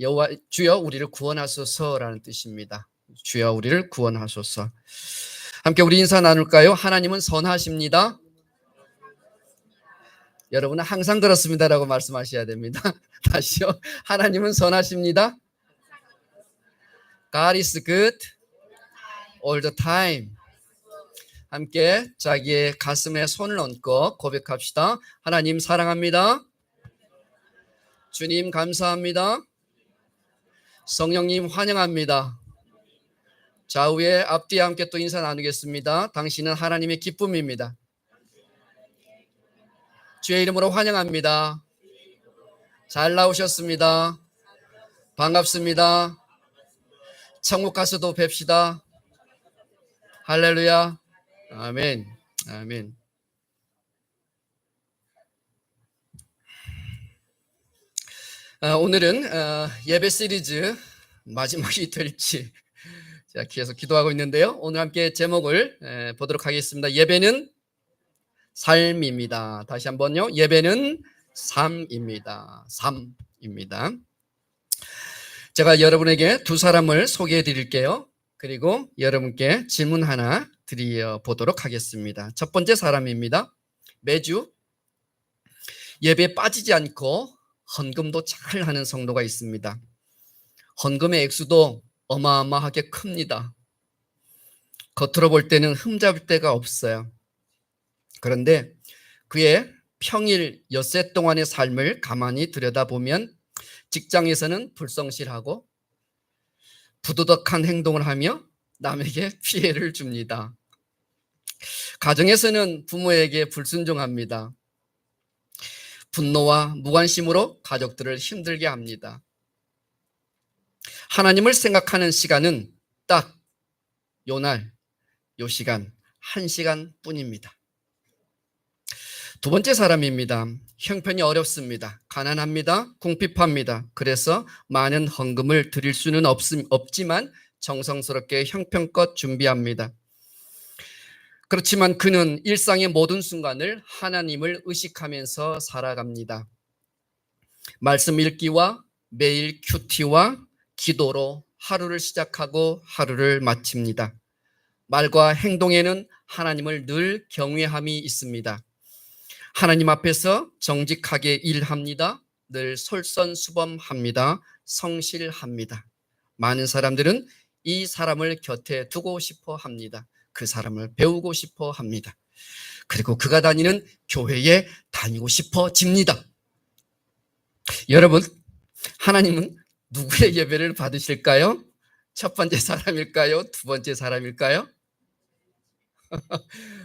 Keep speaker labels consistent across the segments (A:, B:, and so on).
A: 여호와 주여 우리를 구원하소서라는 뜻입니다. 주여 우리를 구원하소서. 함께 우리 인사 나눌까요? 하나님은 선하십니다. 여러분은 항상 그렇습니다라고 말씀하셔야 됩니다. 다시요. 하나님은 선하십니다. God is good all the time. 함께 자기의 가슴에 손을 얹고 고백합시다. 하나님 사랑합니다. 주님 감사합니다. 성령님 환영합니다. 좌우에 앞뒤에 함께 또 인사 나누겠습니다. 당신은 하나님의 기쁨입니다. 주의 이름으로 환영합니다. 잘 나오셨습니다. 반갑습니다. 천국 가서도 뵙시다. 할렐루야. 아멘. 아멘. 오늘은 예배 시리즈 마지막이 될지 제가 계속 기도하고 있는데요. 오늘 함께 제목을 보도록 하겠습니다. 예배는 삶입니다. 다시 한번요. 예배는 삶입니다. 삶입니다. 제가 여러분에게 두 사람을 소개해 드릴게요. 그리고 여러분께 질문 하나 드려보도록 하겠습니다. 첫 번째 사람입니다. 매주 예배에 빠지지 않고 헌금도 잘 하는 성도가 있습니다. 헌금의 액수도 어마어마하게 큽니다. 겉으로 볼 때는 흠잡을 데가 없어요. 그런데 그의 평일 엿새 동안의 삶을 가만히 들여다보면 직장에서는 불성실하고 부도덕한 행동을 하며 남에게 피해를 줍니다. 가정에서는 부모에게 불순종합니다. 분노와 무관심으로 가족들을 힘들게 합니다. 하나님을 생각하는 시간은 딱 요날, 요 시간, 1시간 뿐입니다. 두 번째 사람입니다. 형편이 어렵습니다. 가난합니다. 궁핍합니다. 그래서 많은 헌금을 드릴 수는 없지만 정성스럽게 형편껏 준비합니다. 그렇지만 그는 일상의 모든 순간을 하나님을 의식하면서 살아갑니다. 말씀 읽기와 매일 큐티와 기도로 하루를 시작하고 하루를 마칩니다. 말과 행동에는 하나님을 늘 경외함이 있습니다. 하나님 앞에서 정직하게 일합니다. 늘 솔선수범합니다. 성실합니다. 많은 사람들은 이 사람을 곁에 두고 싶어 합니다. 그 사람을 배우고 싶어 합니다. 그리고 그가 다니는 교회에 다니고 싶어집니다. 여러분, 하나님은 누구의 예배를 받으실까요? 첫 번째 사람일까요? 두 번째 사람일까요?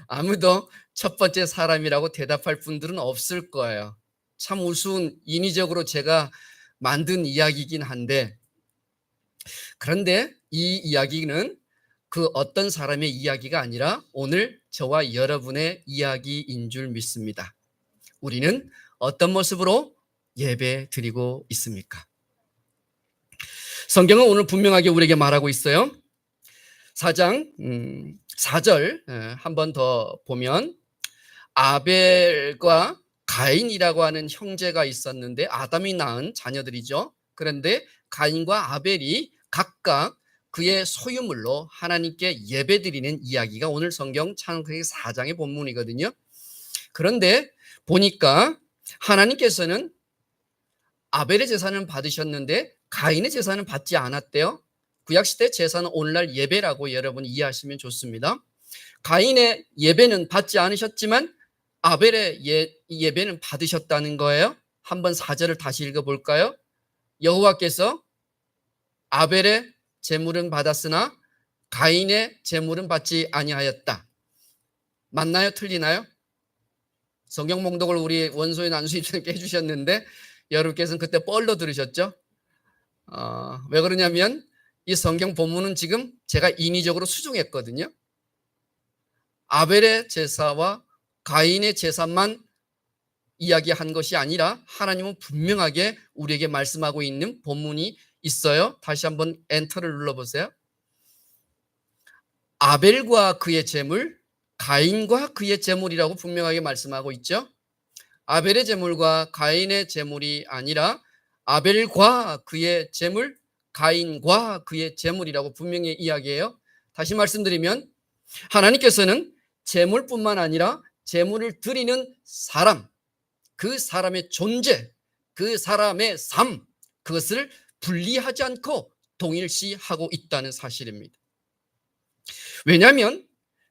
A: 아무도 첫 번째 사람이라고 대답할 분들은 없을 거예요. 참 우스운 인위적으로 제가 만든 이야기이긴 한데, 그런데 이 이야기는 그 어떤 사람의 이야기가 아니라 오늘 저와 여러분의 이야기인 줄 믿습니다. 우리는 어떤 모습으로 예배 드리고 있습니까? 성경은 오늘 분명하게 우리에게 말하고 있어요. 4장 4절 한 번 더 보면 아벨과 가인이라고 하는 형제가 있었는데 아담이 낳은 자녀들이죠. 그런데 가인과 아벨이 각각 그의 소유물로 하나님께 예배드리는 이야기가 오늘 성경 창세기 4장의 본문이거든요. 그런데 보니까 하나님께서는 아벨의 제사는 받으셨는데 가인의 제사는 받지 않았대요. 구약시대 제사는 오늘날 예배라고 여러분 이해하시면 좋습니다. 가인의 예배는 받지 않으셨지만 아벨의 예배는 받으셨다는 거예요. 한번 4절을 다시 읽어볼까요? 여호와께서 아벨의 제물은 받았으나 가인의 제물은 받지 아니하였다. 맞나요? 틀리나요? 성경 봉독을 우리 원소의 난수님께 해주셨는데 여러분께서는 그때 뻘로 들으셨죠? 왜 그러냐면 이 성경 본문은 지금 제가 인위적으로 수정했거든요. 아벨의 제사와 가인의 제사만 이야기한 것이 아니라 하나님은 분명하게 우리에게 말씀하고 있는 본문이 있어요. 다시 한번 엔터를 눌러보세요. 아벨과 그의 제물, 가인과 그의 제물이라고 분명하게 말씀하고 있죠. 아벨의 제물과 가인의 제물이 아니라 아벨과 그의 재물, 가인과 그의 재물이라고 분명히 이야기해요. 다시 말씀드리면 하나님께서는 재물뿐만 아니라 재물을 드리는 사람, 그 사람의 존재, 그 사람의 삶, 그것을 분리하지 않고 동일시하고 있다는 사실입니다. 왜냐하면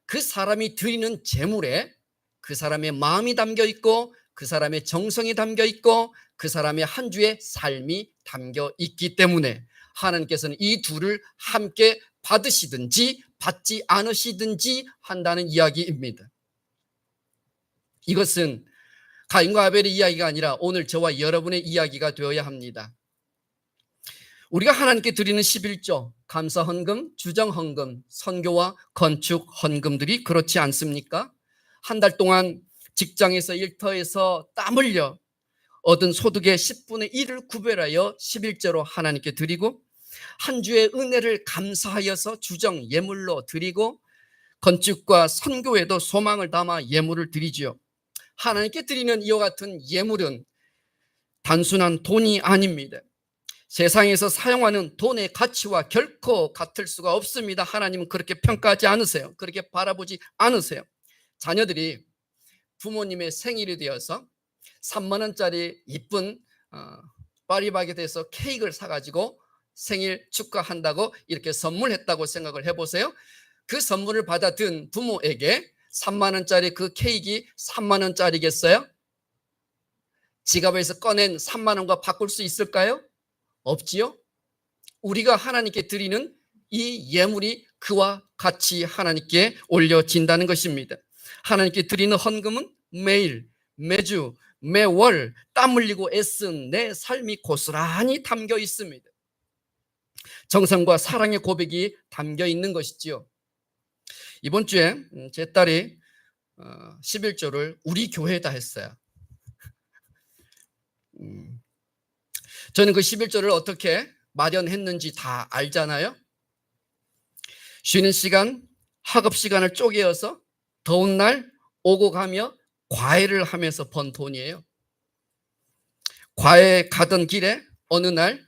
A: 그 사람이 드리는 재물에 그 사람의 마음이 담겨 있고 그 사람의 정성이 담겨 있고 그 사람의 한 주의 삶이 담겨 있기 때문에 하나님께서는 이 둘을 함께 받으시든지 받지 않으시든지 한다는 이야기입니다. 이것은 가인과 아벨의 이야기가 아니라 오늘 저와 여러분의 이야기가 되어야 합니다. 우리가 하나님께 드리는 11조, 감사 헌금, 주정 헌금, 선교와 건축 헌금들이 그렇지 않습니까? 한 달 동안 직장에서 일터에서 땀 흘려 얻은 소득의 10분의 1을 구별하여 11조로 하나님께 드리고 한 주의 은혜를 감사하여서 주정 예물로 드리고 건축과 선교에도 소망을 담아 예물을 드리지요. 하나님께 드리는 이와 같은 예물은 단순한 돈이 아닙니다. 세상에서 사용하는 돈의 가치와 결코 같을 수가 없습니다. 하나님은 그렇게 평가하지 않으세요. 그렇게 바라보지 않으세요. 자녀들이 부모님의 생일이 되어서 3만 원짜리 이쁜 파리바게트에서 케이크를 사가지고 생일 축하한다고 이렇게 선물했다고 생각을 해보세요. 그 선물을 받아든 부모에게 3만 원짜리 그 케이크 3만 원짜리겠어요? 지갑에서 꺼낸 3만 원과 바꿀 수 있을까요? 없지요? 우리가 하나님께 드리는 이 예물이 그와 같이 하나님께 올려진다는 것입니다. 하나님께 드리는 헌금은 매일, 매주, 매월 땀 흘리고 애쓴 내 삶이 고스란히 담겨 있습니다. 정성과 사랑의 고백이 담겨 있는 것이지요. 이번 주에 제 딸이 11조를 우리 교회에다 했어요. 저는 그 11조를 어떻게 마련했는지 다 알잖아요. 쉬는 시간, 학업 시간을 쪼개어서 더운 날 오고 가며 과외를 하면서 번 돈이에요. 과외 가던 길에 어느 날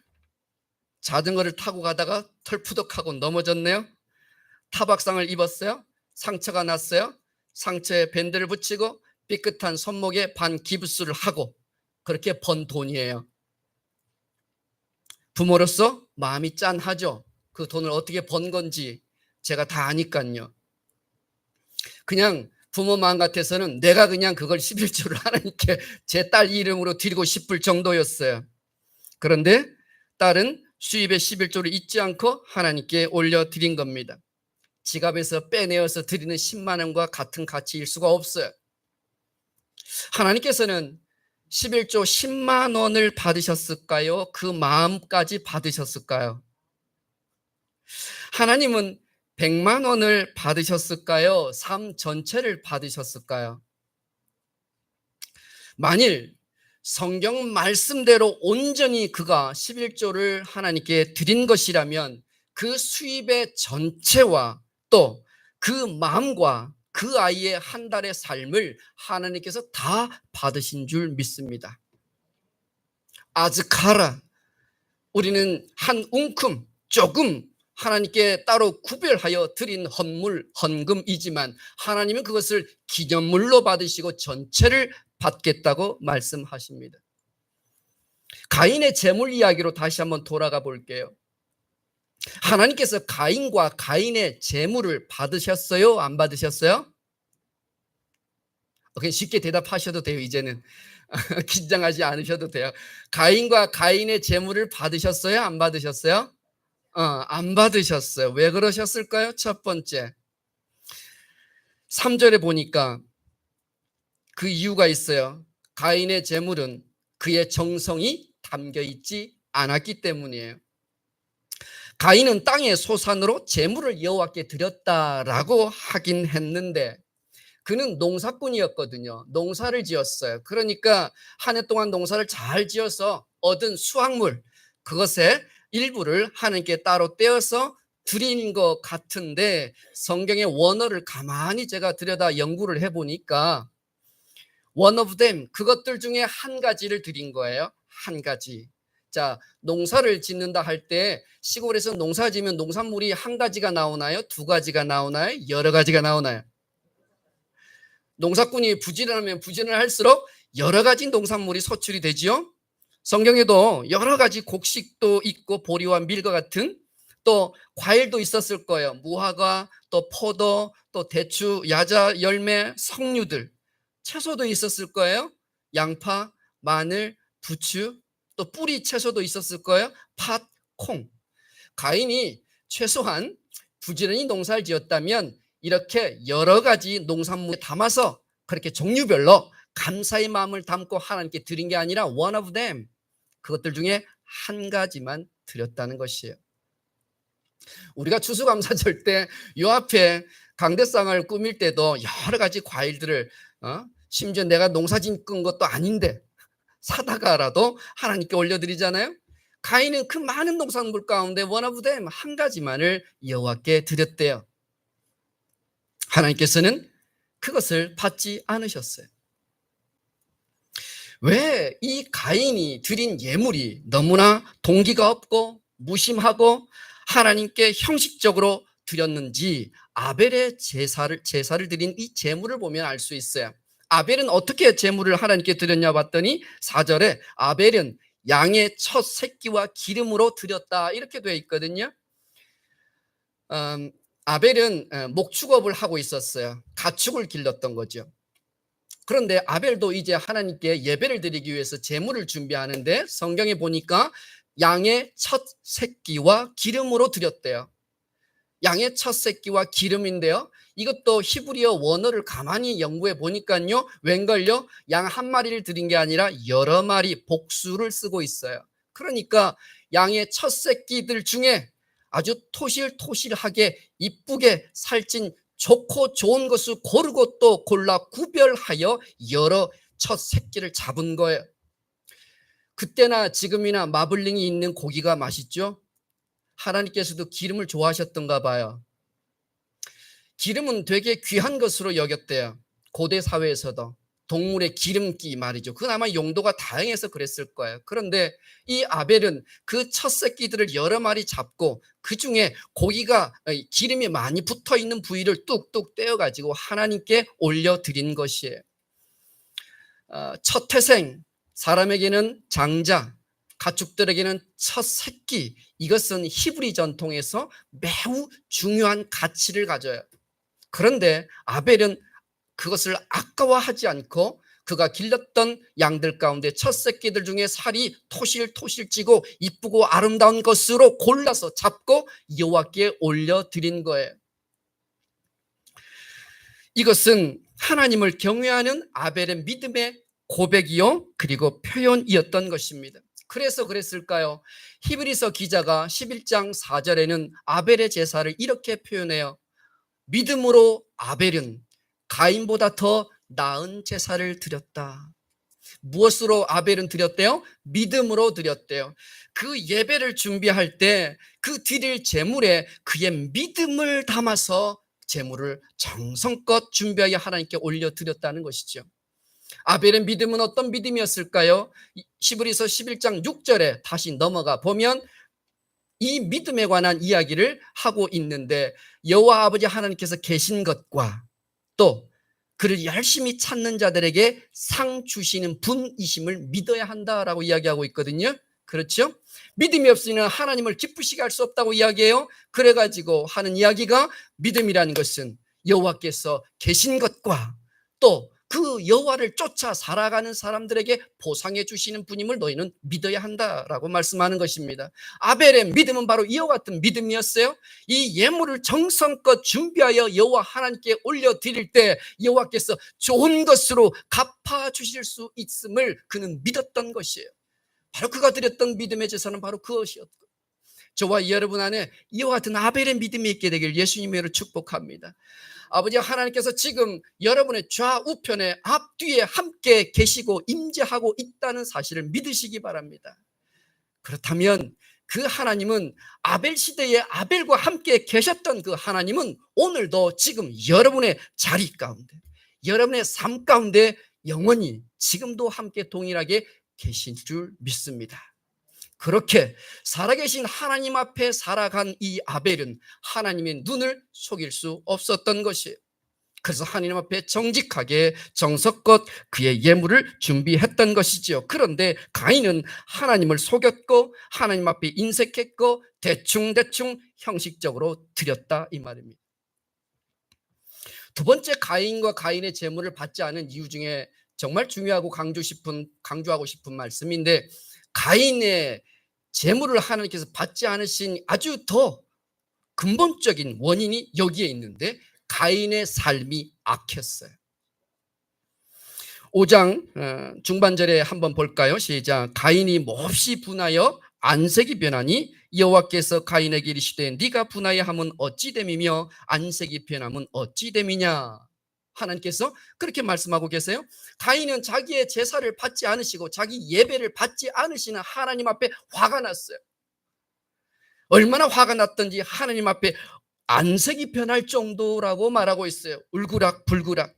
A: 자전거를 타고 가다가 털푸덕하고 넘어졌네요. 타박상을 입었어요. 상처가 났어요. 상처에 밴드를 붙이고 삐끗한 손목에 반기부스를 하고 그렇게 번 돈이에요. 부모로서 마음이 짠하죠. 그 돈을 어떻게 번 건지 제가 다 아니까요. 그냥 부모 마음 같아서는 내가 그냥 그걸 11조를 하나님께 제 딸 이름으로 드리고 싶을 정도였어요. 그런데 딸은 수입의 11조를 잊지 않고 하나님께 올려드린 겁니다. 지갑에서 빼내어서 드리는 10만 원과 같은 가치일 수가 없어요. 하나님께서는 11조 10만 원을 받으셨을까요? 그 마음까지 받으셨을까요? 하나님은 100만 원을 받으셨을까요? 삶 전체를 받으셨을까요? 만일 성경 말씀대로 온전히 그가 11조를 하나님께 드린 것이라면 그 수입의 전체와 또 그 마음과 그 아이의 한 달의 삶을 하나님께서 다 받으신 줄 믿습니다. 아즈카라, 우리는 한 웅큼 조금 하나님께 따로 구별하여 드린 헌금이지만 하나님은 그것을 기념물로 받으시고 전체를 받겠다고 말씀하십니다. 가인의 재물 이야기로 다시 한번 돌아가 볼게요. 하나님께서 가인과 가인의 재물을 받으셨어요? 안 받으셨어요? 그냥 쉽게 대답하셔도 돼요. 이제는 긴장하지 않으셔도 돼요. 가인과 가인의 재물을 받으셨어요? 안 받으셨어요? 안 받으셨어요. 왜 그러셨을까요? 첫 번째, 3절에 보니까 그 이유가 있어요. 가인의 재물은 그의 정성이 담겨 있지 않았기 때문이에요. 가인은 땅의 소산으로 재물을 여호와께 드렸다라고 하긴 했는데 그는 농사꾼이었거든요. 농사를 지었어요. 그러니까 한 해 동안 농사를 잘 지어서 얻은 수확물, 그것의 일부를 하나님께 따로 떼어서 드린 것 같은데 성경의 원어를 가만히 제가 들여다 연구를 해보니까 one of them, 그것들 중에 한 가지를 드린 거예요. 한 가지. 자, 농사를 짓는다 할 때 시골에서 농사 지으면 농산물이 한 가지가 나오나요? 두 가지가 나오나요? 여러 가지가 나오나요? 농사꾼이 부지런하면 부지런할수록 여러 가지 농산물이 소출이 되지요. 성경에도 여러 가지 곡식도 있고 보리와 밀과 같은 또 과일도 있었을 거예요. 무화과, 또 포도, 또 대추, 야자, 열매, 석류들, 채소도 있었을 거예요. 양파, 마늘, 부추, 또 뿌리 채소도 있었을 거예요. 팥, 콩. 가인이 최소한 부지런히 농사를 지었다면 이렇게 여러 가지 농산물에 담아서 그렇게 종류별로 감사의 마음을 담고 하나님께 드린 게 아니라 one of them, 그것들 중에 한 가지만 드렸다는 것이에요. 우리가 추수감사절 때 요 앞에 강대상을 꾸밀 때도 여러 가지 과일들을 심지어 내가 농사 짓은 것도 아닌데 사다가라도 하나님께 올려드리잖아요. 가인은 그 많은 농산물 가운데 one of them, 한 가지만을 여호와께 드렸대요. 하나님께서는 그것을 받지 않으셨어요. 왜 이 가인이 드린 예물이 너무나 동기가 없고 무심하고 하나님께 형식적으로 드렸는지 아벨의 제사를 드린 이 제물을 보면 알 수 있어요. 아벨은 어떻게 제물을 하나님께 드렸냐 봤더니 4절에 아벨은 양의 첫 새끼와 기름으로 드렸다, 이렇게 되어 있거든요. 아벨은 목축업을 하고 있었어요. 가축을 길렀던 거죠. 그런데 아벨도 이제 하나님께 예배를 드리기 위해서 제물을 준비하는데 성경에 보니까 양의 첫 새끼와 기름으로 드렸대요. 양의 첫 새끼와 기름인데요, 이것도 히브리어 원어를 가만히 연구해 보니까요, 웬걸요, 양 한 마리를 드린 게 아니라 여러 마리, 복수를 쓰고 있어요. 그러니까 양의 첫 새끼들 중에 아주 토실토실하게 이쁘게 살찐 좋고 좋은 것을 고르고 또 골라 구별하여 여러 첫 새끼를 잡은 거예요. 그때나 지금이나 마블링이 있는 고기가 맛있죠? 하나님께서도 기름을 좋아하셨던가 봐요. 기름은 되게 귀한 것으로 여겼대요. 고대 사회에서도. 동물의 기름기 말이죠. 그건 아마 용도가 다양해서 그랬을 거예요. 그런데 이 아벨은 그 첫 새끼들을 여러 마리 잡고 그 중에 고기가 기름이 많이 붙어 있는 부위를 뚝뚝 떼어가지고 하나님께 올려드린 것이에요. 첫 태생, 사람에게는 장자, 가축들에게는 첫 새끼, 이것은 히브리 전통에서 매우 중요한 가치를 가져요. 그런데 아벨은 그것을 아까워하지 않고 그가 길렀던 양들 가운데 첫 새끼들 중에 살이 토실토실 찌고 이쁘고 아름다운 것으로 골라서 잡고 여호와께 올려드린 거예요. 이것은 하나님을 경외하는 아벨의 믿음의 고백이요, 그리고 표현이었던 것입니다. 그래서 그랬을까요? 히브리서 기자가 11장 4절에는 아벨의 제사를 이렇게 표현해요. 믿음으로 아벨은 가인보다 더 나은 제사를 드렸다. 무엇으로 아벨은 드렸대요? 믿음으로 드렸대요. 그 예배를 준비할 때 그 드릴 제물에 그의 믿음을 담아서 제물을 정성껏 준비하여 하나님께 올려드렸다는 것이죠. 아벨의 믿음은 어떤 믿음이었을까요? 히브리서 11장 6절에 다시 넘어가 보면 이 믿음에 관한 이야기를 하고 있는데, 여호와 아버지 하나님께서 계신 것과 또 그를 열심히 찾는 자들에게 상 주시는 분이심을 믿어야 한다라고 이야기하고 있거든요. 그렇죠? 믿음이 없으면 하나님을 기쁘시게 할 수 없다고 이야기해요. 그래가지고 하는 이야기가 믿음이라는 것은 여호와께서 계신 것과 또 그 여호와를 쫓아 살아가는 사람들에게 보상해 주시는 분임을 너희는 믿어야 한다라고 말씀하는 것입니다. 아벨의 믿음은 바로 이와 같은 믿음이었어요. 이 예물을 정성껏 준비하여 여호와 하나님께 올려드릴 때 여호와께서 좋은 것으로 갚아주실 수 있음을 그는 믿었던 것이에요. 바로 그가 드렸던 믿음의 제사는 바로 그것이었고, 저와 여러분 안에 이와 같은 아벨의 믿음이 있게 되길 예수님으로 축복합니다. 아버지 하나님께서 지금 여러분의 좌우편에 앞뒤에 함께 계시고 임재하고 있다는 사실을 믿으시기 바랍니다. 그렇다면 그 하나님은 아벨 시대에 아벨과 함께 계셨던 그 하나님은 오늘도 지금 여러분의 자리 가운데, 여러분의 삶 가운데 영원히 지금도 함께 동일하게 계신 줄 믿습니다. 그렇게 살아계신 하나님 앞에 살아간 이 아벨은 하나님의 눈을 속일 수 없었던 것이에요. 그래서 하나님 앞에 정직하게 정성껏 그의 예물을 준비했던 것이지요. 그런데 가인은 하나님을 속였고 하나님 앞에 인색했고 대충대충 형식적으로 드렸다 이 말입니다. 두 번째, 가인과 가인의 제물을 받지 않은 이유 중에 정말 중요하고 강조하고 싶은 말씀인데, 가인의 제물을 하나님께서 받지 않으신 아주 더 근본적인 원인이 여기에 있는데, 가인의 삶이 악했어요. 5장 중반절에 한번 볼까요? 시작. 가인이 몹시 분하여 안색이 변하니 여호와께서 가인에게 이르시되 네가 분하여 함은 어찌 됨이며 안색이 변함은 어찌 됨이냐. 하나님께서 그렇게 말씀하고 계세요. 가인은 자기의 제사를 받지 않으시고 자기 예배를 받지 않으시는 하나님 앞에 화가 났어요. 얼마나 화가 났던지 하나님 앞에 안색이 변할 정도라고 말하고 있어요. 울그락불그락.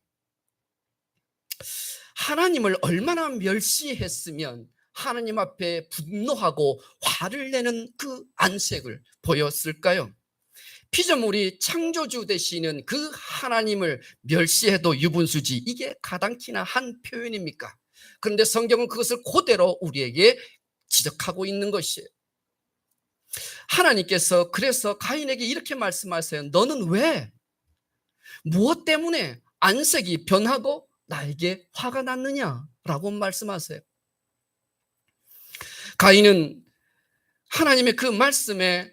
A: 하나님을 얼마나 멸시했으면 하나님 앞에 분노하고 화를 내는 그 안색을 보였을까요? 피조물이 창조주 되시는 그 하나님을 멸시해도 유분수지, 이게 가당키나 한 표현입니까? 그런데 성경은 그것을 그대로 우리에게 지적하고 있는 것이에요. 하나님께서 그래서 가인에게 이렇게 말씀하세요. 너는 왜, 무엇 때문에 안색이 변하고 나에게 화가 났느냐라고 말씀하세요. 가인은 하나님의 그 말씀에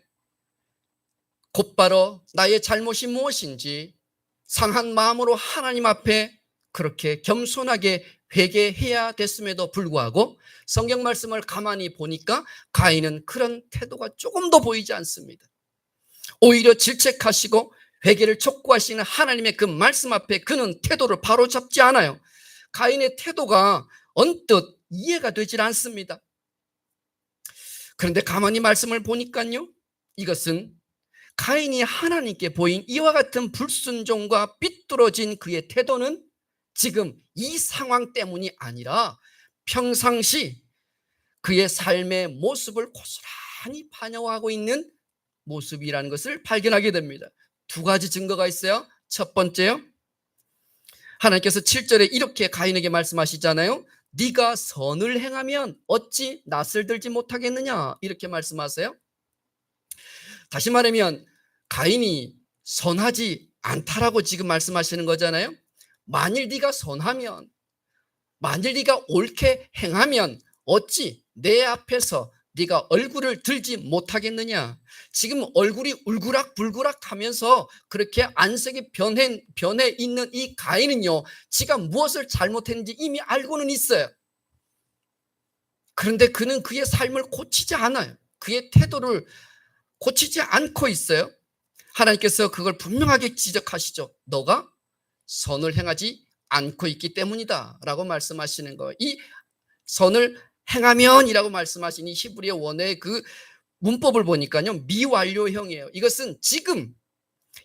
A: 곧바로 나의 잘못이 무엇인지 상한 마음으로 하나님 앞에 그렇게 겸손하게 회개해야 됐음에도 불구하고 성경 말씀을 가만히 보니까 가인은 그런 태도가 조금도 보이지 않습니다. 오히려 질책하시고 회개를 촉구하시는 하나님의 그 말씀 앞에 그는 태도를 바로잡지 않아요. 가인의 태도가 언뜻 이해가 되질 않습니다. 그런데 가만히 말씀을 보니까요, 이것은 가인이 하나님께 보인 이와 같은 불순종과 삐뚤어진 그의 태도는 지금 이 상황 때문이 아니라 평상시 그의 삶의 모습을 고스란히 반영하고 있는 모습이라는 것을 발견하게 됩니다. 두 가지 증거가 있어요. 첫 번째요, 하나님께서 7절에 이렇게 가인에게 말씀하시잖아요. 네가 선을 행하면 어찌 낯을 들지 못하겠느냐, 이렇게 말씀하세요. 다시 말하면 가인이 선하지 않다라고 지금 말씀하시는 거잖아요. 만일 네가 선하면, 만일 네가 옳게 행하면 어찌 내 앞에서 네가 얼굴을 들지 못하겠느냐. 지금 얼굴이 울그락불그락 하면서 그렇게 안색이 변해 있는 이 가인은요, 지가 무엇을 잘못했는지 이미 알고는 있어요. 그런데 그는 그의 삶을 고치지 않아요. 그의 태도를 고치지 않고 있어요. 하나님께서 그걸 분명하게 지적하시죠. 너가 선을 행하지 않고 있기 때문이다 라고 말씀하시는 거예요. 이 선을 행하면이라고 말씀하신 이 히브리어 원어의 그 문법을 보니까요, 미완료형이에요. 이것은 지금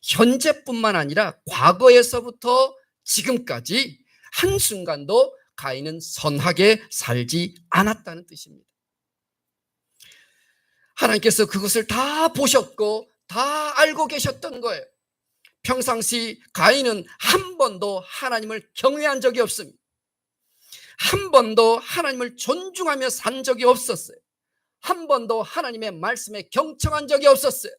A: 현재뿐만 아니라 과거에서부터 지금까지 한순간도 가인은 선하게 살지 않았다는 뜻입니다. 하나님께서 그것을 다 보셨고 다 알고 계셨던 거예요. 평상시 가인은 한 번도 하나님을 경외한 적이 없습니다. 한 번도 하나님을 존중하며 산 적이 없었어요. 한 번도 하나님의 말씀에 경청한 적이 없었어요.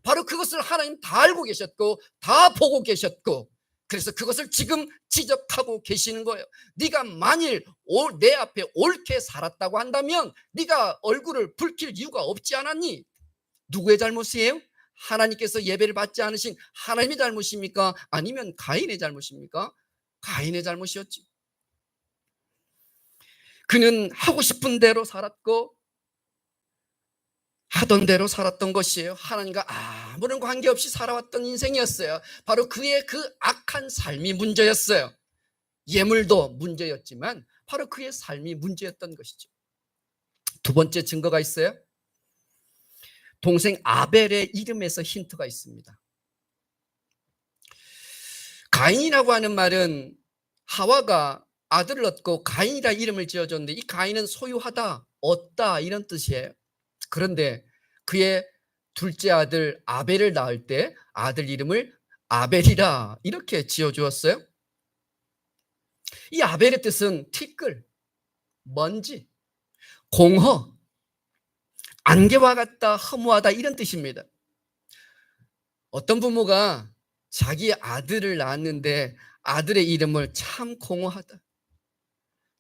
A: 바로 그것을 하나님 다 알고 계셨고 다 보고 계셨고, 그래서 그것을 지금 지적하고 계시는 거예요. 네가 만일 내 앞에 옳게 살았다고 한다면 네가 얼굴을 붉힐 이유가 없지 않았니? 누구의 잘못이에요? 하나님께서 예배를 받지 않으신 하나님의 잘못입니까? 아니면 가인의 잘못입니까? 가인의 잘못이었지. 그는 하고 싶은 대로 살았고 하던 대로 살았던 것이에요. 하나님과 아무런 관계없이 살아왔던 인생이었어요. 바로 그의 그 악한 삶이 문제였어요. 예물도 문제였지만 바로 그의 삶이 문제였던 것이죠. 두 번째 증거가 있어요. 동생 아벨의 이름에서 힌트가 있습니다. 가인이라고 하는 말은 하와가 아들을 얻고 가인이라 이름을 지어줬는데, 이 가인은 소유하다, 얻다 이런 뜻이에요. 그런데 그의 둘째 아들 아벨을 낳을 때 아들 이름을 아벨이라 이렇게 지어주었어요. 이 아벨의 뜻은 티끌, 먼지, 공허, 안개와 같다, 허무하다 이런 뜻입니다. 어떤 부모가 자기 아들을 낳았는데 아들의 이름을 참 공허하다,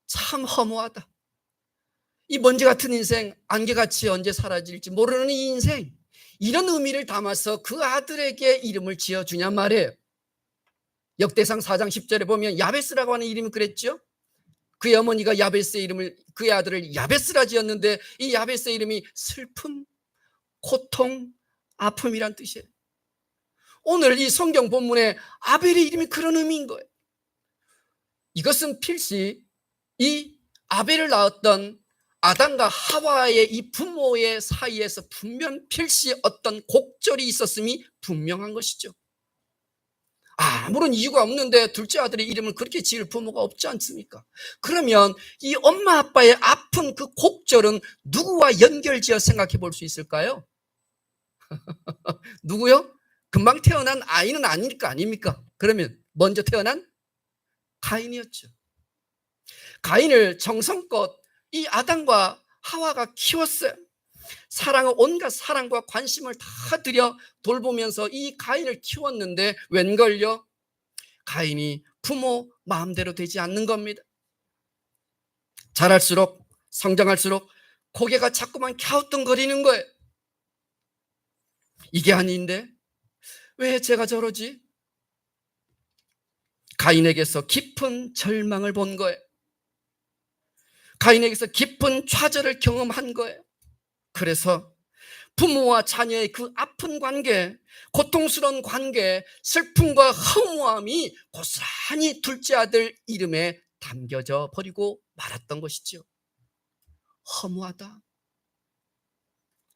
A: 참 허무하다, 이 먼지 같은 인생, 안개같이 언제 사라질지 모르는 이 인생, 이런 의미를 담아서 그 아들에게 이름을 지어주냐 말이에요. 역대상 4장 10절에 보면 야베스라고 하는 이름이 그랬죠. 그의 어머니가 야베스의 이름을, 그의 아들을 야베스라 지었는데 이 야베스의 이름이 슬픔, 고통, 아픔이란 뜻이에요. 오늘 이 성경 본문에 아벨의 이름이 그런 의미인 거예요. 이것은 필시 이 아벨을 낳았던 아담과 하와의 이 부모의 사이에서 분명 필시 어떤 곡절이 있었음이 분명한 것이죠. 아무런 이유가 없는데 둘째 아들의 이름을 그렇게 지을 부모가 없지 않습니까? 그러면 이 엄마 아빠의 아픈 그 곡절은 누구와 연결지어 생각해 볼 수 있을까요? 누구요? 금방 태어난 아이는 아닐 거 아닙니까? 그러면 먼저 태어난 가인이었죠. 가인을 정성껏 이 아담과 하와가 키웠어요. 온갖 사랑과 관심을 다 들여 돌보면서 이 가인을 키웠는데 웬걸요? 가인이 부모 마음대로 되지 않는 겁니다. 자랄수록, 성장할수록 고개가 자꾸만 갸우뚱거리는 거예요. 이게 아닌데 왜 제가 저러지? 가인에게서 깊은 절망을 본 거예요. 가인에게서 깊은 좌절을 경험한 거예요. 그래서 부모와 자녀의 그 아픈 관계, 고통스러운 관계, 슬픔과 허무함이 고스란히 둘째 아들 이름에 담겨져 버리고 말았던 것이죠. 허무하다,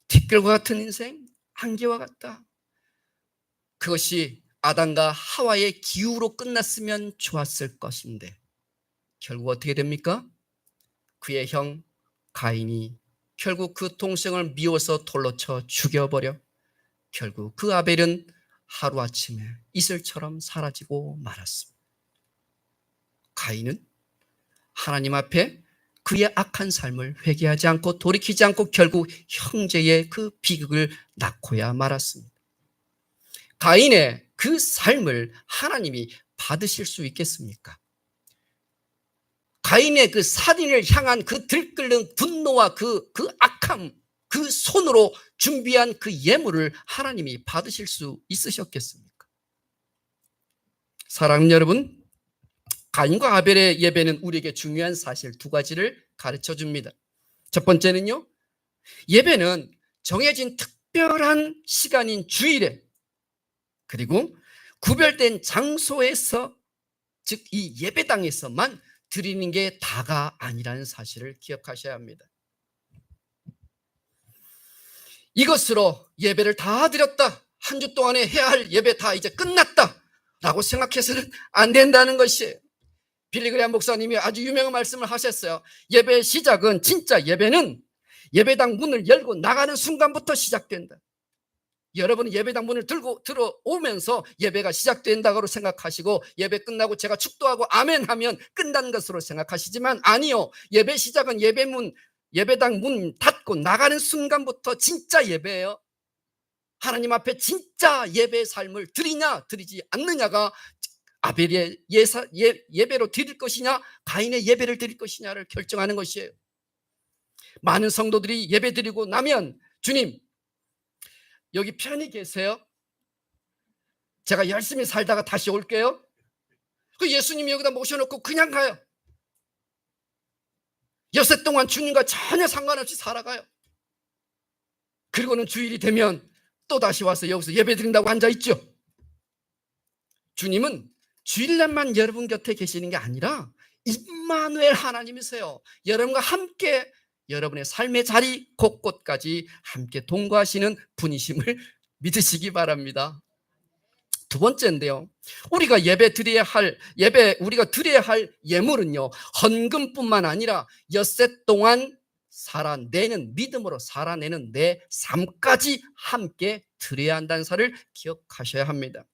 A: 티끌과 같은 인생, 안개와 같다. 그것이 아담과 하와의 기우로 끝났으면 좋았을 것인데 결국 어떻게 됩니까? 그의 형 가인이 결국 그 동생을 미워서 돌로 쳐 죽여버려 결국 그 아벨은 하루아침에 이슬처럼 사라지고 말았습니다. 가인은 하나님 앞에 그의 악한 삶을 회개하지 않고 돌이키지 않고 결국 형제의 그 비극을 낳고야 말았습니다. 가인의 그 삶을 하나님이 받으실 수 있겠습니까? 가인의 그 살인을 향한 그 들끓는 분노와 그 악함, 그 손으로 준비한 그 예물을 하나님이 받으실 수 있으셨겠습니까? 사랑하는 여러분, 가인과 아벨의 예배는 우리에게 중요한 사실 두 가지를 가르쳐 줍니다. 첫 번째는요, 예배는 정해진 특별한 시간인 주일에 그리고 구별된 장소에서, 즉 이 예배당에서만 드리는 게 다가 아니라는 사실을 기억하셔야 합니다. 이것으로 예배를 다 드렸다, 한 주 동안에 해야 할 예배 다 이제 끝났다 라고 생각해서는 안 된다는 것이에요. 빌리그레암 목사님이 아주 유명한 말씀을 하셨어요. 예배의 시작은, 진짜 예배는 예배당 문을 열고 나가는 순간부터 시작된다. 여러분은 예배당 문을 들어오면서 예배가 시작된다고 생각하시고 예배 끝나고 제가 축도하고 아멘 하면 끝난 것으로 생각하시지만 아니요. 예배 시작은 예배당 문 닫고 나가는 순간부터 진짜 예배예요. 하나님 앞에 진짜 예배의 삶을 드리냐 드리지 않느냐가 아벨의 예배로 드릴 것이냐 가인의 예배를 드릴 것이냐를 결정하는 것이에요. 많은 성도들이 예배 드리고 나면 주님 여기 편히 계세요? 제가 열심히 살다가 다시 올게요. 그 예수님이 여기다 모셔놓고 그냥 가요. 엿새 동안 주님과 전혀 상관없이 살아가요. 그리고는 주일이 되면 또 다시 와서 여기서 예배 드린다고 앉아있죠. 주님은 주일날만 여러분 곁에 계시는 게 아니라 임마누엘 하나님이세요. 여러분과 함께 여러분의 삶의 자리 곳곳까지 함께 동거하시는 분이심을 믿으시기 바랍니다. 두 번째인데요, 우리가 드려야 할 예물은요, 헌금뿐만 아니라 엿새 동안 살아내는 믿음으로 살아내는 내 삶까지 함께 드려야 한다는 사실을 기억하셔야 합니다.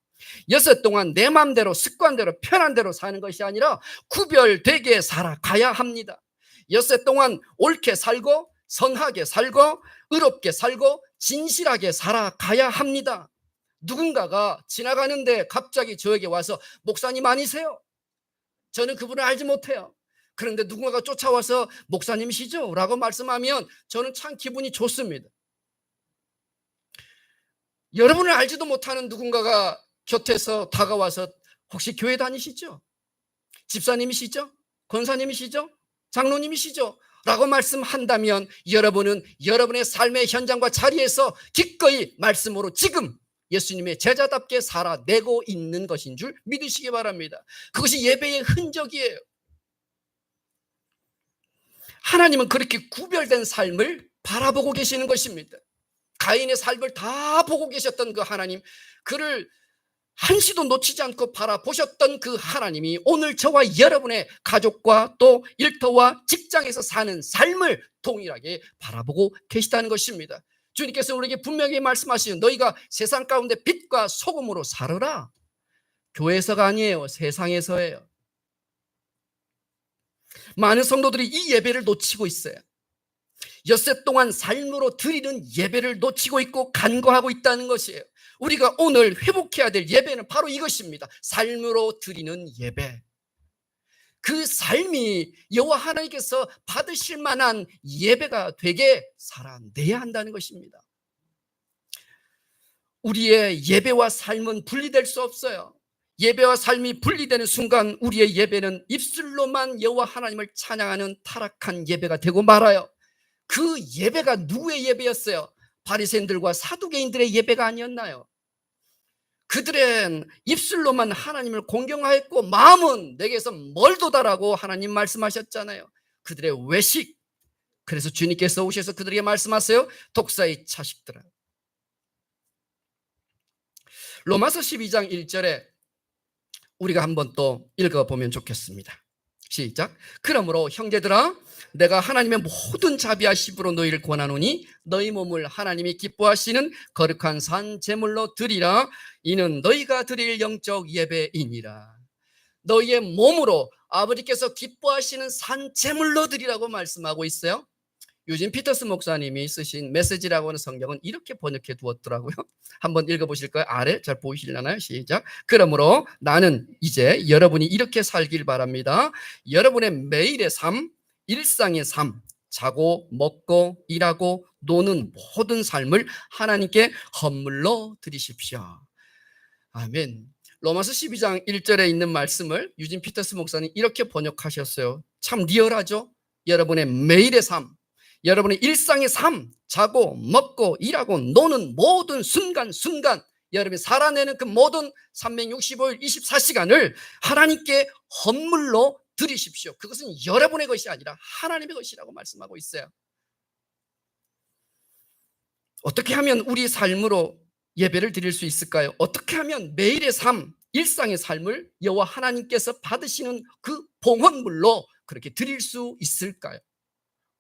A: 여섯 동안 내 맘대로 습관대로 편한 대로 사는 것이 아니라 구별되게 살아가야 합니다. 여섯 동안 옳게 살고 선하게 살고 의롭게 살고 진실하게 살아가야 합니다. 누군가가 지나가는데 갑자기 저에게 와서 목사님 아니세요? 저는 그분을 알지 못해요. 그런데 누군가가 쫓아와서 목사님이시죠? 라고 말씀하면 저는 참 기분이 좋습니다. 여러분을 알지도 못하는 누군가가 곁에서 다가와서 혹시 교회 다니시죠? 집사님이시죠? 권사님이시죠? 장로님이시죠? 라고 말씀한다면 여러분은 여러분의 삶의 현장과 자리에서 기꺼이 말씀으로 지금 예수님의 제자답게 살아내고 있는 것인 줄 믿으시기 바랍니다. 그것이 예배의 흔적이에요. 하나님은 그렇게 구별된 삶을 바라보고 계시는 것입니다. 가인의 삶을 다 보고 계셨던 그 하나님, 그를 한시도 놓치지 않고 바라보셨던 그 하나님이 오늘 저와 여러분의 가족과 또 일터와 직장에서 사는 삶을 동일하게 바라보고 계시다는 것입니다. 주님께서 우리에게 분명히 말씀하시는 너희가 세상 가운데 빛과 소금으로 살아라. 교회에서가 아니에요. 세상에서예요. 많은 성도들이 이 예배를 놓치고 있어요. 엿새 동안 삶으로 드리는 예배를 놓치고 있고 간과하고 있다는 것이에요. 우리가 오늘 회복해야 될 예배는 바로 이것입니다. 삶으로 드리는 예배. 그 삶이 여호와 하나님께서 받으실 만한 예배가 되게 살아내야 한다는 것입니다. 우리의 예배와 삶은 분리될 수 없어요. 예배와 삶이 분리되는 순간 우리의 예배는 입술로만 여호와 하나님을 찬양하는 타락한 예배가 되고 말아요. 그 예배가 누구의 예배였어요? 바리새인들과 사두개인들의 예배가 아니었나요? 그들은 입술로만 하나님을 공경하였고 마음은 내게서 멀도다라고 하나님 말씀하셨잖아요. 그들의 외식. 그래서 주님께서 오셔서 그들에게 말씀하세요. 독사의 자식들아. 로마서 12장 1절에 우리가 한번 또 읽어보면 좋겠습니다. 시작. 그러므로 형제들아 내가 하나님의 모든 자비하심으로 너희를 권하노니 너희 몸을 하나님이 기뻐하시는 거룩한 산 제물로 드리라. 이는 너희가 드릴 영적 예배이니라. 너희의 몸으로 아버지께서 기뻐하시는 산 제물로 드리라고 말씀하고 있어요. 유진 피터스 목사님이 쓰신 메시지라고 하는 성경은 이렇게 번역해 두었더라고요. 한번 읽어보실까요? 아래 잘 보이시려나요? 시작. 그러므로 나는 이제 여러분이 이렇게 살길 바랍니다. 여러분의 매일의 삶, 일상의 삶, 자고 먹고 일하고 노는 모든 삶을 하나님께 헌물로 드리십시오. 아멘. 로마서 12장 1절에 있는 말씀을 유진 피터스 목사님 이렇게 번역하셨어요. 참 리얼하죠? 여러분의 매일의 삶, 여러분의 일상의 삶, 자고 먹고 일하고 노는 모든 순간순간 여러분이 살아내는 그 모든 365일 24시간을 하나님께 헌물로 드리십시오. 그것은 여러분의 것이 아니라 하나님의 것이라고 말씀하고 있어요. 어떻게 하면 우리 삶으로 예배를 드릴 수 있을까요? 어떻게 하면 매일의 삶, 일상의 삶을 여호와 하나님께서 받으시는 그 봉헌물로 그렇게 드릴 수 있을까요?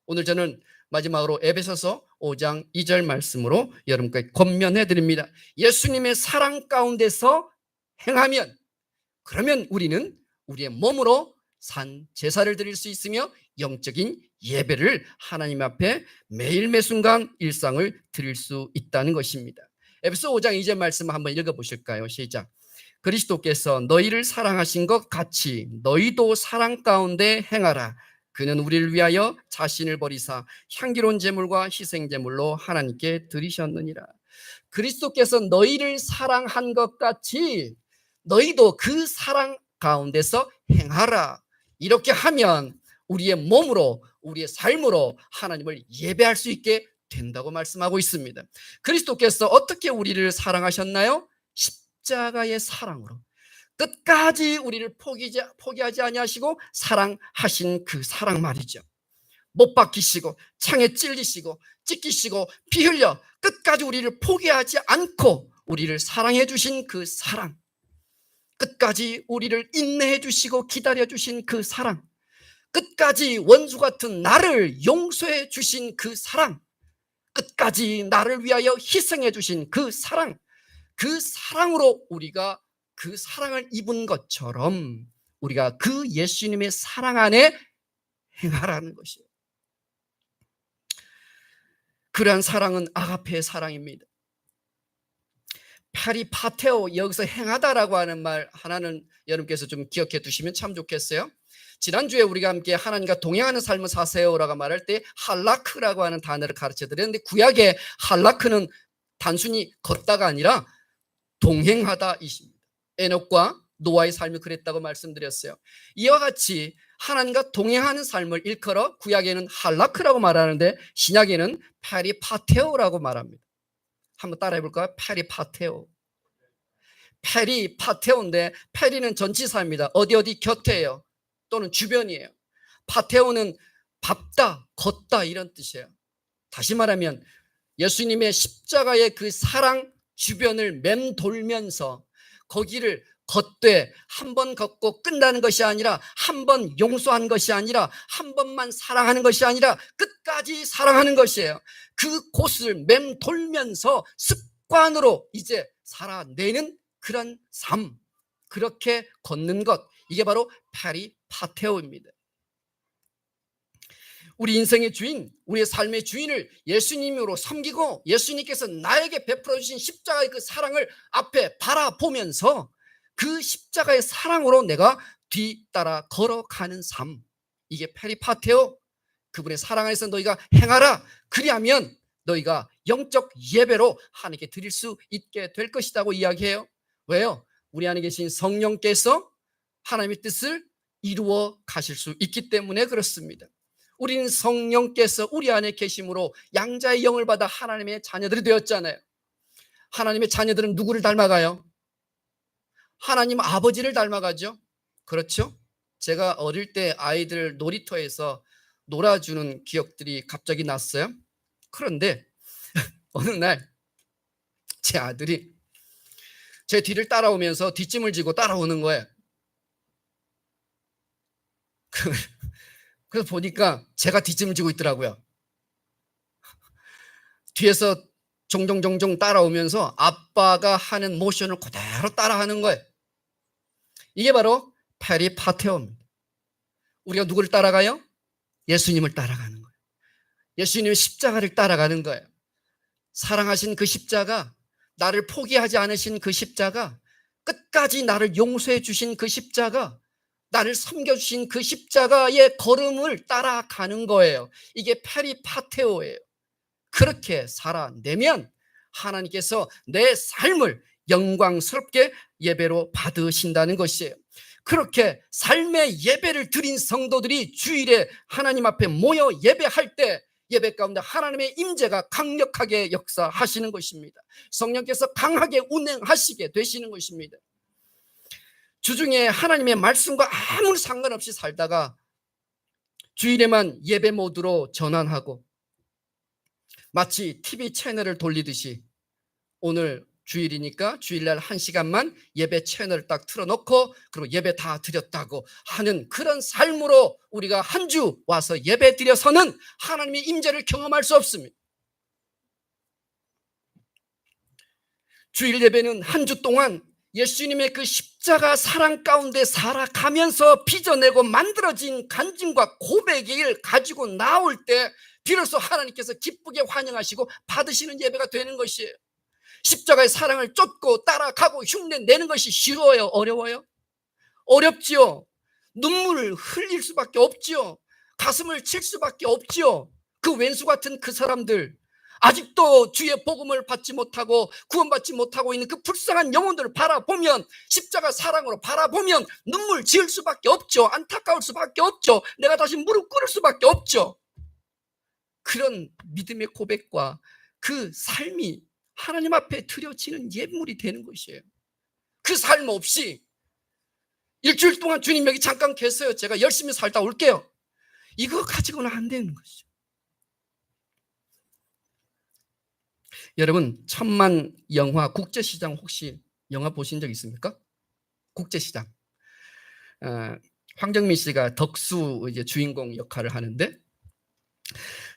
A: 오늘 저는 마지막으로 에베소서 5장 2절 말씀으로 여러분께 권면해 드립니다. 예수님의 사랑 가운데서 행하면 그러면 우리는 우리의 몸으로 산 제사를 드릴 수 있으며 영적인 예배를 하나님 앞에 매일 매순간 일상을 드릴 수 있다는 것입니다. 에베소 5장 2절 말씀 한번 읽어보실까요? 시작. 그리스도께서 너희를 사랑하신 것 같이 너희도 사랑 가운데 행하라. 그는 우리를 위하여 자신을 버리사 향기로운 제물과 희생 제물로 하나님께 드리셨느니라. 그리스도께서 너희를 사랑한 것 같이 너희도 그 사랑 가운데서 행하라. 이렇게 하면 우리의 몸으로 우리의 삶으로 하나님을 예배할 수 있게 된다고 말씀하고 있습니다. 그리스도께서 어떻게 우리를 사랑하셨나요? 십자가의 사랑으로 끝까지 우리를 포기하지 아니하시고 사랑하신 그 사랑 말이죠. 못 박히시고 창에 찔리시고 찢기시고 피 흘려 끝까지 우리를 포기하지 않고 우리를 사랑해 주신 그 사랑, 끝까지 우리를 인내해 주시고 기다려 주신 그 사랑, 끝까지 원수 같은 나를 용서해 주신 그 사랑, 끝까지 나를 위하여 희생해 주신 그 사랑, 그 사랑으로 우리가 그 사랑을 입은 것처럼 우리가 그 예수님의 사랑 안에 행하라는 것이에요. 그러한 사랑은 아가페의 사랑입니다. 페리파테오, 여기서 행하다라고 하는 말 하나는 여러분께서 좀 기억해 두시면 참 좋겠어요. 지난주에 우리가 함께 하나님과 동행하는 삶을 사세요라고 말할 때 할라크라고 하는 단어를 가르쳐 드렸는데, 구약의 할라크는 단순히 걷다가 아니라 동행하다 이십니다. 에녹과 노아의 삶이 그랬다고 말씀드렸어요. 이와 같이 하나님과 동행하는 삶을 일컬어 구약에는 할라크라고 말하는데 신약에는 페리파테오라고 말합니다. 한번 따라해 볼까요? 페리파테오. 페리파테오인데, 페리는 전치사입니다. 어디 곁에요, 또는 주변이에요. 파테오는 밟다, 걷다 이런 뜻이에요. 다시 말하면 예수님의 십자가의 그 사랑 주변을 맴돌면서 거기를 걷되, 한 번 걷고 끝나는 것이 아니라, 한 번 용서한 것이 아니라, 한 번만 사랑하는 것이 아니라 끝까지 사랑하는 것이에요. 그 곳을 맴돌면서 습관으로 이제 살아내는 그런 삶, 그렇게 걷는 것, 이게 바로 페리파테오입니다. 우리 인생의 주인, 우리의 삶의 주인을 예수님으로 섬기고 예수님께서 나에게 베풀어 주신 십자가의 그 사랑을 앞에 바라보면서 그 십자가의 사랑으로 내가 뒤따라 걸어가는 삶, 이게 페리파테오. 그분의 사랑 안에서 너희가 행하라. 그리하면 너희가 영적 예배로 하나님께 드릴 수 있게 될 것이라고 이야기해요. 왜요? 우리 안에 계신 성령께서 하나님의 뜻을 이루어 가실 수 있기 때문에 그렇습니다. 우리는 성령께서 우리 안에 계심으로 양자의 영을 받아 하나님의 자녀들이 되었잖아요. 하나님의 자녀들은 누구를 닮아가요? 하나님 아버지를 닮아가죠. 그렇죠? 제가 어릴 때 아이들 놀이터에서 놀아주는 기억들이 갑자기 났어요. 그런데 어느 날 제 아들이 제 뒤를 따라오면서 뒷짐을 지고 따라오는 거예요. 그래서 보니까 제가 뒷짐을 지고 있더라고요. 뒤에서 종종 따라오면서 아빠가 하는 모션을 그대로 따라하는 거예요. 이게 바로 페리파테오입니다. 우리가 누구를 따라가요? 예수님을 따라가는 거예요. 예수님의 십자가를 따라가는 거예요. 사랑하신 그 십자가, 나를 포기하지 않으신 그 십자가, 끝까지 나를 용서해 주신 그 십자가, 나를 섬겨주신 그 십자가의 걸음을 따라가는 거예요. 이게 페리파테오예요. 그렇게 살아내면 하나님께서 내 삶을 영광스럽게 예배로 받으신다는 것이에요. 그렇게 삶의 예배를 드린 성도들이 주일에 하나님 앞에 모여 예배할 때 예배 가운데 하나님의 임재가 강력하게 역사하시는 것입니다. 성령께서 강하게 운행하시게 되시는 것입니다. 주중에 하나님의 말씀과 아무 상관없이 살다가 주일에만 예배 모드로 전환하고 마치 TV 채널을 돌리듯이 오늘 주일이니까 주일날 1시간만 예배 채널을 딱 틀어놓고 그리고 예배 다 드렸다고 하는 그런 삶으로 우리가 한 주 와서 예배 드려서는 하나님의 임재를 경험할 수 없습니다. 주일 예배는 한 주 동안 예수님의 그 십자가 사랑 가운데 살아가면서 빚어내고 만들어진 간증과 고백을 가지고 나올 때 비로소 하나님께서 기쁘게 환영하시고 받으시는 예배가 되는 것이에요. 십자가의 사랑을 쫓고 따라가고 흉내내는 것이 쉬워요? 어려워요? 어렵지요. 눈물을 흘릴 수밖에 없지요. 가슴을 칠 수밖에 없지요. 그 왼수 같은 그 사람들, 아직도 주의 복음을 받지 못하고 구원받지 못하고 있는 그 불쌍한 영혼들을 바라보면, 십자가 사랑으로 바라보면 눈물 지을 수밖에 없죠. 안타까울 수밖에 없죠. 내가 다시 무릎 꿇을 수밖에 없죠. 그런 믿음의 고백과 그 삶이 하나님 앞에 드려지는 예물이 되는 것이에요. 그 삶 없이 일주일 동안 주님 여기 잠깐 계세요, 제가 열심히 살다 올게요, 이거 가지고는 안 되는 것이죠. 여러분, 천만 영화 국제시장 혹시 영화 보신 적 있습니까? 국제시장. 황정민 씨가 덕수 이제 주인공 역할을 하는데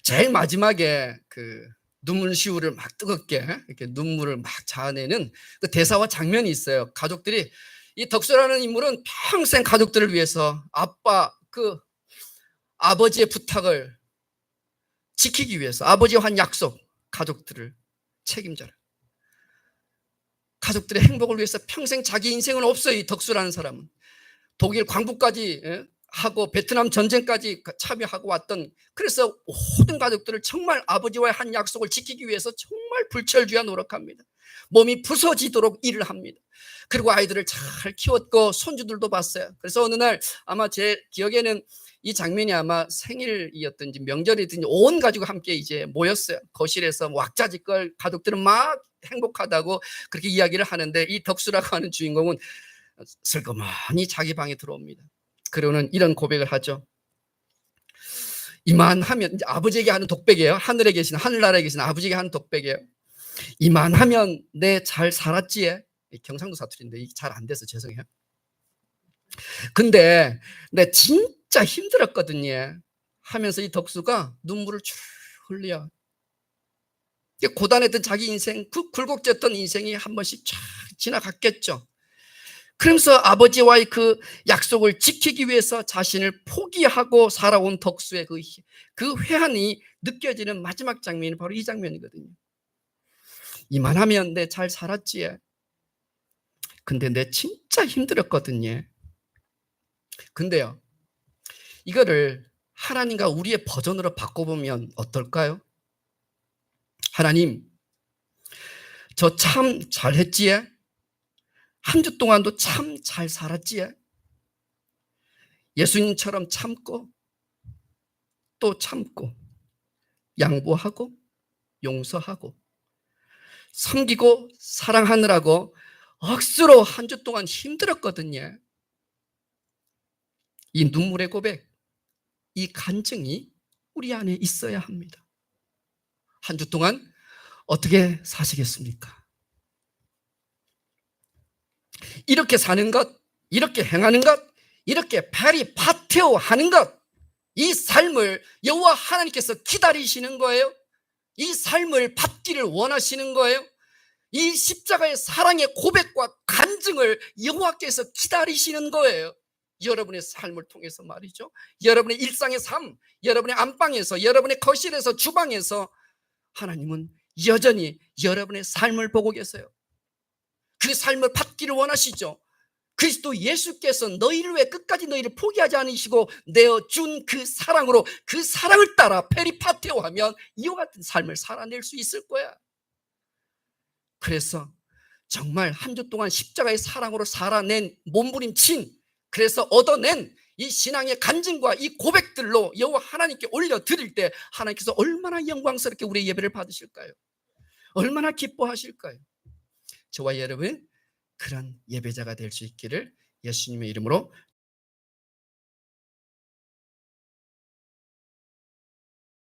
A: 제일 마지막에 그 눈물시울을 막 뜨겁게 이렇게 눈물을 막 자아내는 그 대사와 장면이 있어요. 가족들이 이 덕수라는 인물은 평생 가족들을 위해서 아버지의 부탁을 지키기 위해서 아버지와 한 약속, 가족들을 책임져라. 가족들의 행복을 위해서 평생 자기 인생은 없어요. 이 덕수라는 사람은. 독일 광부까지 하고 베트남 전쟁까지 참여하고 왔던, 그래서 모든 가족들을 정말 아버지와의 한 약속을 지키기 위해서 정말 불철주야 노력합니다. 몸이 부서지도록 일을 합니다. 그리고 아이들을 잘 키웠고 손주들도 봤어요. 그래서 어느 날 아마 제 기억에는 이 장면이 아마 생일이었든지 명절이든지 온 가족이 함께 이제 모였어요. 거실에서 왁자지껄 가족들은 막 행복하다고 그렇게 이야기를 하는데 이 덕수라고 하는 주인공은 슬그머니 자기 방에 들어옵니다. 그러고는 이런 고백을 하죠. 이만하면, 이제 아버지에게 하는 독백이에요. 하늘나라에 계신 아버지에게 하는 독백이에요. 이만하면 내 잘 살았지에. 경상도 사투리인데 이게 잘 안 돼서 죄송해요. 근데 내 진짜 힘들었거든요 하면서 이 덕수가 눈물을 쭉 흘려. 고단했던 자기 인생, 그 굴곡졌던 인생이 한 번씩 쫙 지나갔겠죠. 그러면서 아버지와의 그 약속을 지키기 위해서 자신을 포기하고 살아온 덕수의 그 회한이 느껴지는 마지막 장면이 바로 이 장면이거든요. 이만하면 내 잘 살았지. 근데 내 진짜 힘들었거든요. 근데요, 이거를 하나님과 우리의 버전으로 바꿔보면 어떨까요? 하나님, 저 참 잘했지에? 한 주 동안도 참 잘 살았지에? 예수님처럼 참고 또 참고 양보하고 용서하고 섬기고 사랑하느라고 억수로 한 주 동안 힘들었거든요. 이 눈물의 고백, 이 간증이 우리 안에 있어야 합니다. 한 주 동안 어떻게 사시겠습니까? 이렇게 사는 것, 이렇게 행하는 것, 이렇게 페리파테오 하는 것, 이 삶을 여호와 하나님께서 기다리시는 거예요. 이 삶을 받기를 원하시는 거예요. 이 십자가의 사랑의 고백과 간증을 여호와께서 기다리시는 거예요. 여러분의 삶을 통해서 말이죠. 여러분의 일상의 삶, 여러분의 안방에서, 여러분의 거실에서, 주방에서 하나님은 여전히 여러분의 삶을 보고 계세요. 그 삶을 받기를 원하시죠. 그리스도 예수께서 너희를 왜 끝까지 너희를 포기하지 않으시고 내어준 그 사랑으로 그 사랑을 따라 페리파테오 하면 이와 같은 삶을 살아낼 수 있을 거야. 그래서 정말 한 주 동안 십자가의 사랑으로 살아낸 몸부림친, 그래서 얻어낸 이 신앙의 간증과 이 고백들로 여호와 하나님께 올려드릴 때 하나님께서 얼마나 영광스럽게 우리의 예배를 받으실까요? 얼마나 기뻐하실까요? 저와 여러분 그런 예배자가 될 수 있기를 예수님의 이름으로